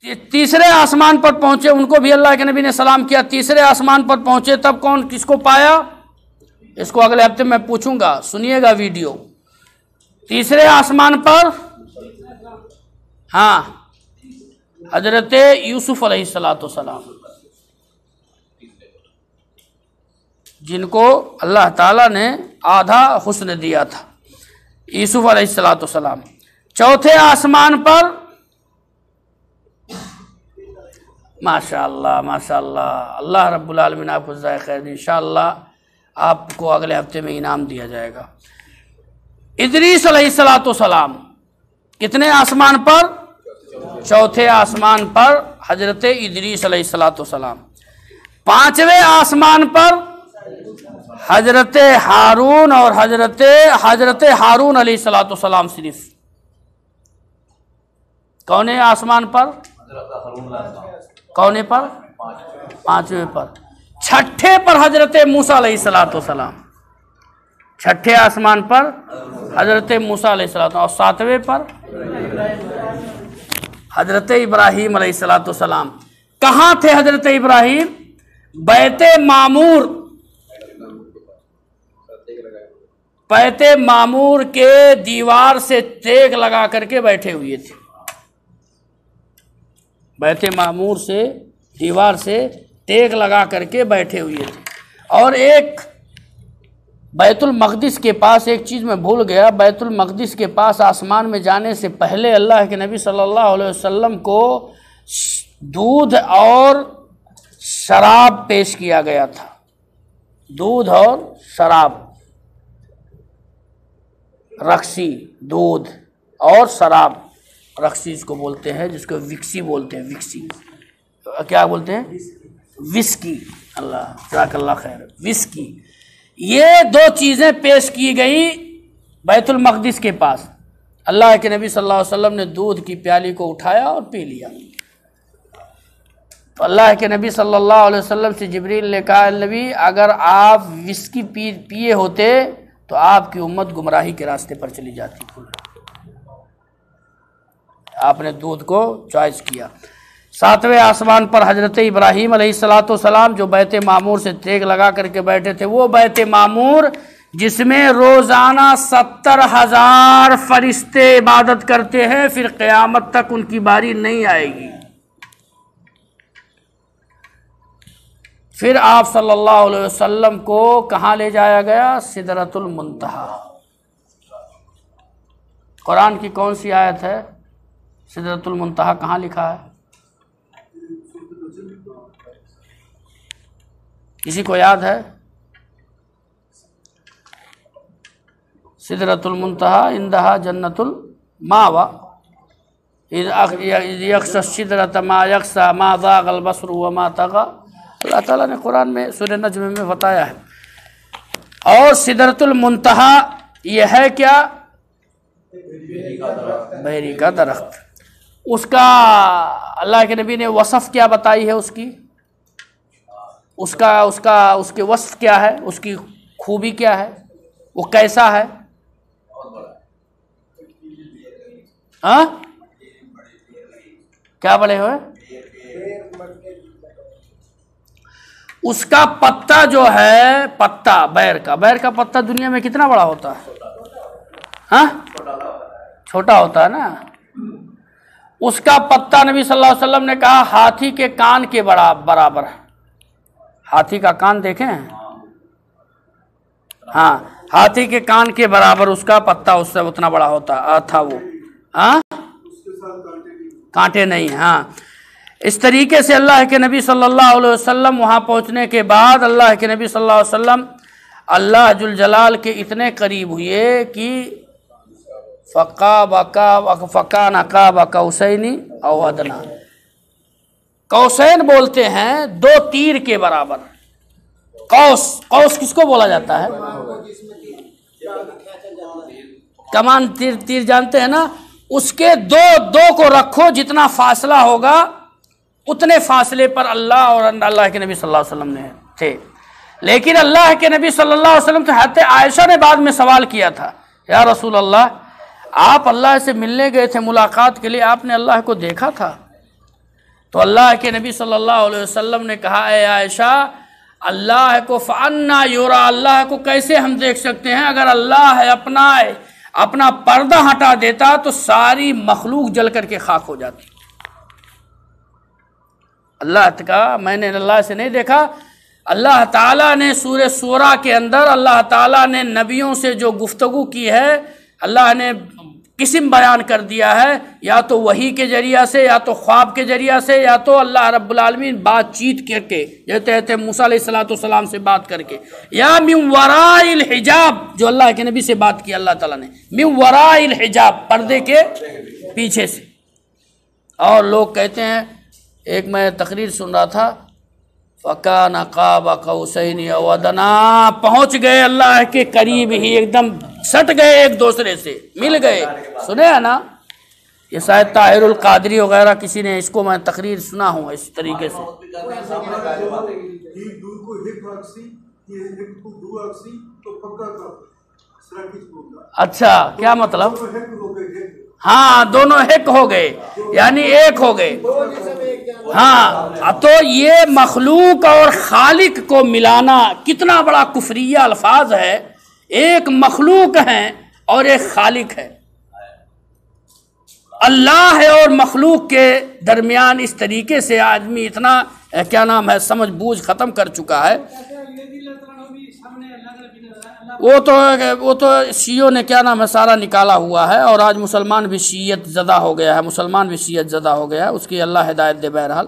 तीसरे आसमान पर पहुंचे, उनको भी अल्लाह के नबी ने सलाम किया। तीसरे आसमान पर पहुंचे तब कौन किसको पाया, इसको अगले हफ्ते मैं पूछूंगा, सुनिएगा वीडियो। तीसरे आसमान पर हाँ हजरत यूसुफ अलैहिस्सलाम, जिनको अल्लाह ताला ने आधा हुस्न दिया था, यूसुफ अलैहिस्सलाम। चौथे आसमान पर माशाअल्लाह माशाअल्लाह, अल्लाह रब्बुल आलमीन आपको जज़ाए खैर, इंशाअल्लाह आपको अगले हफ्ते में इनाम दिया जाएगा। इदरीस अलैहिस्सलाम कितने आसमान पर, चौथे आसमान पर हजरत इदरीस अलैहिस्सलाम। पांचवें आसमान पर हजरत हारून और हजरत हारून अलैहिस्सलाम सिर्फ। कौने आसमान पर, कौने पर, पांचवें पर। छठे पर हजरत मूसा अलैहिस्सलाम, छठे आसमान पर हजरत मूसा अलैहिस्सलाम। और सातवें पर हजरत इब्राहीम अलैहिस्सलाम। कहाँ थे हजरत इब्राहीम, बैते मामूर, बैते मामूर के दीवार से तेग लगा करके बैठे हुए थे। बैते मामूर से दीवार से तेग लगा करके बैठे हुए थे। और एक बैतुल मक़दिस के पास, एक चीज़ मैं भूल गया, बैतुल मक़दिस के पास आसमान में जाने से पहले अल्लाह के नबी सल्लल्लाहु अलैहि वसल्लम को दूध और शराब पेश किया गया था। दूध और शराब, रक्सी, दूध और शराब, रक्सी इसको बोलते हैं, जिसको विक्सी बोलते हैं, विक्सी क्या बोलते हैं, विस्की। अल्लाह जज़ाकल्लाह खैर, विस्की। ये दो चीज़ें पेश की गई बैतुल मक़दिस के पास। अल्लाह के नबी सल्लल्लाहु अलैहि वसल्लम ने दूध की प्याली को उठाया और पी लिया। तो अल्लाह के नबी सल्लल्लाहु अलैहि वसल्लम से जिब्रील ने कहा, नबी अगर आप विस्की पिए होते तो आपकी उम्मत गुमराही के रास्ते पर चली जाती। आपने दूध को चॉइस किया। सातवें आसमान पर हजरत इब्राहीम अलैहिस्सलाम, जो बैते मामूर से तेग लगा करके बैठे थे, वो बैते मामूर जिसमें रोजाना 70,000 फरिश्ते इबादत करते हैं, फिर क़यामत तक उनकी बारी नहीं आएगी। फिर आप सल्लल्लाहु अलैहि वसल्लम को कहाँ ले जाया गया, सिदरतुल मुंतहा। कुरान की कौन सी आयत है, सिदरतुल मुंतहा कहाँ लिखा है, किसी को याद है? सिदरतुल मुंतहा इंदहा जन्नतुल मावा, यक्शा सिदरत मा यक्शा मा ज़ाग़ल बसरु व मा तग़ा। अल्लाह ताला ने कुरान में सूरह नज्म में बताया है। और सिदरतुल मुंतहा यह है क्या, बहरी का दरख्त। उसका अल्लाह के नबी ने वसफ़ क्या बताई है, उसके वस्फ क्या है, उसकी खूबी क्या है, वो कैसा है? हाँ क्या बड़े हुए? उसका पत्ता जो है, पत्ता बैर का पत्ता दुनिया में कितना बड़ा होता है? हाँ छोटा होता है ना। उसका पत्ता नबी सल्लल्लाहु अलैहि वसल्लम ने कहा हाथी के कान के बराबर है। हाथी का कान देखें? हाँ, हाथी के कान के बराबर उसका पत्ता, उससे उतना बड़ा होता था वो। हाँ कांटे नहीं। हाँ, इस तरीके से अल्लाह के नबी सल्लल्लाहु अलैहि वसल्लम वहाँ पहुँचने के बाद अल्लाह के नबी सल्लल्लाहु अलैहि वसल्लम अल्लाह जुल जलाल के इतने करीब हुए कि फ़का नक़ाब कौसैनी औ अदना। कौसैन बोलते हैं 2 तीर के बराबर। कौस किसको बोला जाता है? कमान, तीर जानते हैं ना। उसके दो को रखो, जितना फासला होगा उतने फासले पर अल्लाह और अल्लाह के नबी सल्लल्लाहु अलैहि वसल्लम ने थे। लेकिन अल्लाह के नबी सल्लल्लाहु अलैहि वसल्लम से हज़रत आयशा ने बाद में सवाल किया था, या रसूल अल्लाह, आप अल्लाह से मिलने गए थे मुलाकात के लिए, आपने अल्लाह को देखा था? तो अल्लाह के नबी सल्लल्लाहु अलैहि वसल्लम ने कहा, ए आयशा, अल्लाह को फअन्ना युरा, अल्लाह को कैसे हम देख सकते हैं? अगर अल्लाह अपना पर्दा हटा देता तो सारी मखलूक जल करके खाक हो जाती। अल्लाह का मैंने अल्लाह से नहीं देखा। अल्लाह ताला ने सूरह सूरा के अंदर अल्लाह ताला ने नबियों से जो गुफ्तगू की है, अल्लाह ने किस्म बयान कर दिया है, या तो वही के जरिया से, या तो ख्वाब के जरिया से, या तो अल्लाह रब्बुल आलमीन बातचीत करके, जैसे थे मूसा अलैहिस्सलाम से बात करके, या मिन वराइल हिजाब, जो अल्लाह के नबी से बात की अल्लाह ताला ने, मिन वराइल हिजाब, पर्दे के पीछे से। और लोग कहते हैं, एक मैं तकरीर सुन रहा था, फ़काना क़ाब क़ौसैन अव अदना, पहुँच गए अल्लाह के करीब ही, एकदम सट गए एक दूसरे से, मिल गए। सुने है ना, ये शायद ताहिरुल कादरी वगैरह किसी ने, इसको मैं तकरीर सुना हूँ इस तरीके से। अच्छा, क्या मतलब? हाँ, दोनों एक हो गए, यानी एक हो गए। हाँ, तो ये मखलूक और खालिक को मिलाना कितना बड़ा कुफरिया अल्फाज है। एक मखलूक है और एक खालिक है। अल्लाह है और मखलूक के दरमियान इस तरीके से आदमी इतना क्या नाम है समझ बूझ खत्म कर चुका है। वो तो शियों ने क्या नाम है सारा निकाला हुआ है, और आज मुसलमान भी शीयत ज़दा हो गया है, मुसलमान भी शीयत ज़दा हो गया है, उसकी अल्लाह हिदायत दे। बहरहाल